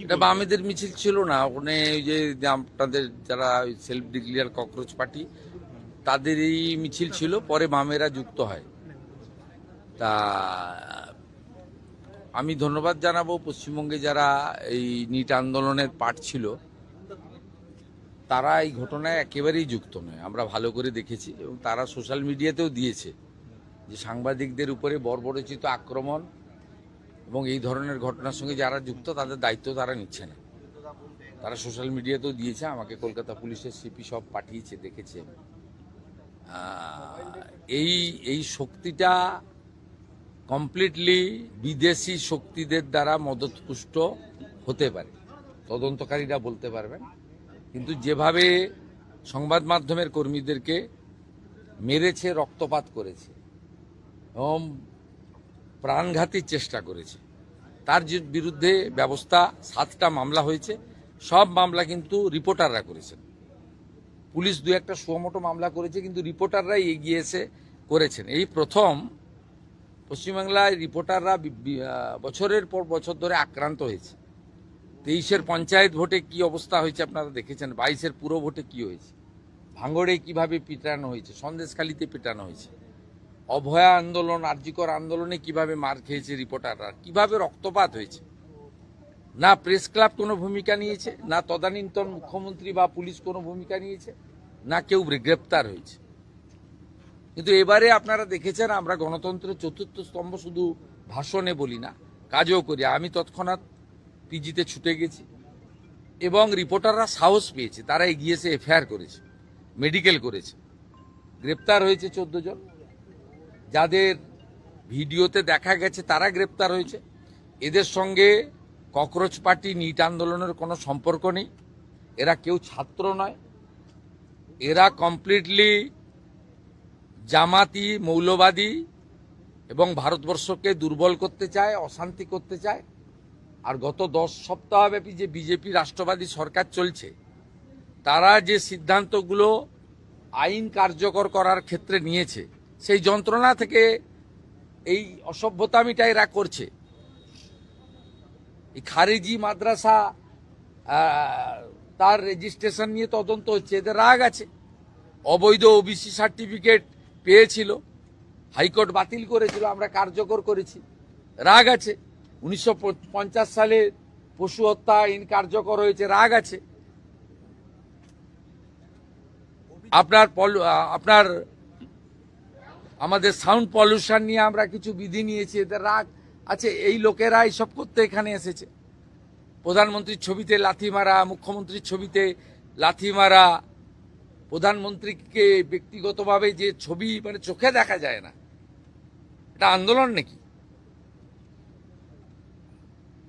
এটা বামেদের মিছিল ছিল না, ওখানে ওই যে আপনাদের যারা সেলফ ডিক্লেয়ার ককরোচ পার্টি তাদের এই মিছিল ছিল, পরে বামেরা যুক্ত হয়। তা আমি ধন্যবাদ জানাবো পশ্চিমবঙ্গে যারা এই নিট আন্দোলনের পার্ট ছিল, তারা এই ঘটনায় একেবারেই যুক্ত নয়, আমরা ভালো করে দেখেছি এবং তারা সোশ্যাল মিডিয়াতেও দিয়েছে যে সাংবাদিকদের উপরে বর্বরোচিত আক্রমণ এবং এই ধরনের ঘটনার সঙ্গে যারা যুক্ত তাদের দায়িত্ব তারা নিচ্ছে না। তারা সোশ্যাল মিডিয়াতেও দিয়েছে, আমাকে কলকাতা পুলিশের সিপি সব পাঠিয়েছে, দেখেছে। এই শক্তিটা কমপ্লিটলি বিদেশি শক্তিদের দ্বারা মদতপুষ্ট হতে পারে, তদন্তকারীরা বলতে পারবেন। কিন্তু যেভাবে সংবাদ মাধ্যমের কর্মীদেরকে মেরেছে, রক্তপাত করেছে এবং প্রাণঘাতীর চেষ্টা করেছে, তার বিরুদ্ধে ব্যবস্থা 7টা মামলা হয়েছে। সব মামলা কিন্তু রিপোর্টাররা করেছেন। পুলিশ 2-1টা সুমোটো মামলা করেছে, কিন্তু রিপোর্টাররাই এগিয়ে এসে করেছেন। এই প্রথম পশ্চিমবাংলায় রিপোর্টাররা বছরের পর বছর ধরে আক্রান্ত হয়েছে। 23-এর পঞ্চায়েত ভোটে কি অবস্থা হয়েছে আপনারা দেখেছেন, 22-এর পুরো ভোটে কি হয়েছে, ভাঙড়ে কিভাবে পিটানো হয়েছে, সন্দেশখালীতে পিটানো হয়েছে, অভয়া আন্দোলন, আরজিকর আন্দোলনে কিভাবে মার খেয়েছে রিপোর্টাররা, কিভাবে রক্তপাত হয়েছে। না প্রেস ক্লাব কোনো ভূমিকা নিয়েছে, না তদানীন্তন মুখ্যমন্ত্রী বা পুলিশ কোনো ভূমিকা নিয়েছে, না কেউ গ্রেপ্তার হয়েছে। কিন্তু এবারে আপনারা দেখেছেন, আমরা গণতন্ত্রের 4র্থ স্তম্ভ শুধু ভাষণে বলি না, কাজও করি। আমি তৎক্ষণাৎ পিজিতে ছুটে গেছি এবং রিপোর্টাররা সাহস পেয়েছে, তারা এগিয়ে এসে এফআইআর করেছে, মেডিকেল করেছে, গ্রেপ্তার হয়েছে 14 জন। যাদের ভিডিওতে দেখা গেছে তারা গ্রেপ্তার হয়েছে। এদের সঙ্গে ককরোচ পার্টি, নিট আন্দোলনের কোনো সম্পর্ক নেই। এরা কেউ ছাত্র নয়, এরা কমপ্লিটলি জামাতি, মৌলবাদী এবং ভারতবর্ষকে দুর্বল করতে চায়, অশান্তি করতে চায়। আর গত 10 সপ্তাহব্যাপী যে বিজেপি রাষ্ট্রবাদী সরকার চলছে, তারা যে সিদ্ধান্তগুলো আইন কার্যকর করার ক্ষেত্রে নিয়েছে, সেই যন্ত্রণা থেকে এই অসভ্যতামিটা এরা করছে। এই খারিজি মাদ্রাসা তার রেজিস্ট্রেশন নিয়ে তদন্ত হচ্ছে, এদের রাগ আছে। অবৈধ ওবিসি সার্টিফিকেট পেয়েছিল, হাইকোর্ট বাতিল করেছিল, আমরা কার্যকর করেছি, রাগ আছে। 1950 সালে পশু হত্যা আইন কার্যকর হয়েছে, রাগ আছে। আপনার আমাদের সাউন্ড পলিউশন নিয়ে আমরা কিছু বিধি নিয়েছি, এদের রাগ আছে। এই লোকেরা এইসব করতে এখানে এসেছে। প্রধানমন্ত্রীর ছবিতে লাথি মারা, মুখ্যমন্ত্রীর ছবিতে লাথি মারা, প্রধানমন্ত্রীকে ব্যক্তিগতভাবে যে ছবি মানে চোখে দেখা যায় না, এটা আন্দোলন নাকি?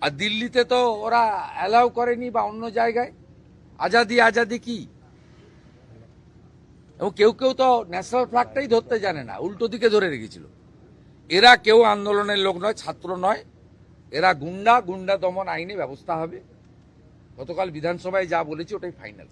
আর দিল্লিতে তো ওরা অ্যালাউ করেনি, বা অন্য জায়গায়। আজাদি আজাদি কি? এবং কেউ কেউ তো ন্যাশনাল ফ্ল্যাগটাই ধরতে জানে না, উল্টো দিকে ধরে রেখেছিল। এরা কেউ আন্দোলনের লোক নয়, ছাত্র নয়, এরা গুন্ডা। গুন্ডা দমন আইনে ব্যবস্থা হবে। গতকাল বিধানসভায় যা বলেছি ওটাই ফাইনাল।